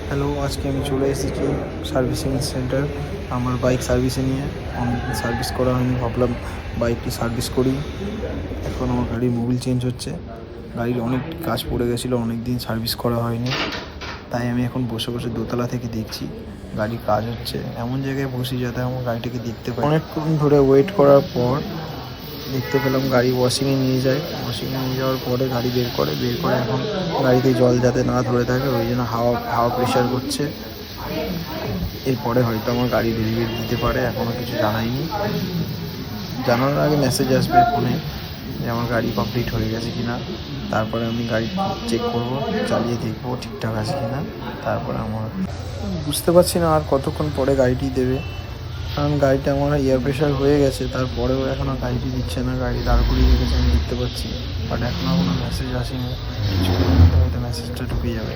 Hello, আজকে আমি চলে এসেছি সার্ভিসিং সেন্টার আমার বাইক সার্ভিসে নিয়ে। অনেকদিন সার্ভিস করা হয়নি, ভাবলাম বাইকটি সার্ভিস করি। এখন আমার গাড়ির মোবিল চেঞ্জ হচ্ছে। গাড়ির অনেক কাজ পড়ে গেছিলো, অনেক দিন সার্ভিস করা হয়নি, তাই আমি এখন বসে বসে দোতলা থেকে দেখছি গাড়ির কাজ হচ্ছে। এমন জায়গায় বসি যাতে আমার গাড়িটাকে দেখতে পাই। অনেকক্ষণ ধরে ওয়েট করার পর দেখতে পেলাম গাড়ি ওয়াশিংয়ে নিয়ে যায়। ওয়াশিংয়ে নিয়ে যাওয়ার পরে গাড়ি বের করে এখন গাড়িতে জল যাতে না ধরে থাকে ওই জন্য হাওয়া প্রেশার করছে। এরপরে হয়তো আমার গাড়ি ডেলিভারি দিতে পারে, এখনও কিছু জানায়নি। জানানোর আগে মেসেজ আসবে ফোনে যে আমার গাড়ি কমপ্লিট হয়ে গেছে কিনা। তারপরে আমি গাড়ি চেক করব, চালিয়ে দেখবো ঠিকঠাক আছে কিনা। তারপরে আমার বুঝতে পারছি না আর কতক্ষণ পরে গাড়িটি দেবে, কারণ গাড়িটা আমার এয়ার প্রেশার হয়ে গেছে। তারপরেও এখনও গাড়িটি দিচ্ছে না, গাড়ি দাঁড় করিয়ে রেখেছে আমি দেখতে পাচ্ছি, বাট এখনও কোনো মেসেজ আসেনি। কিছুক্ষণের মধ্যে হয়তো মেসেজটা ঢুকে যাবে।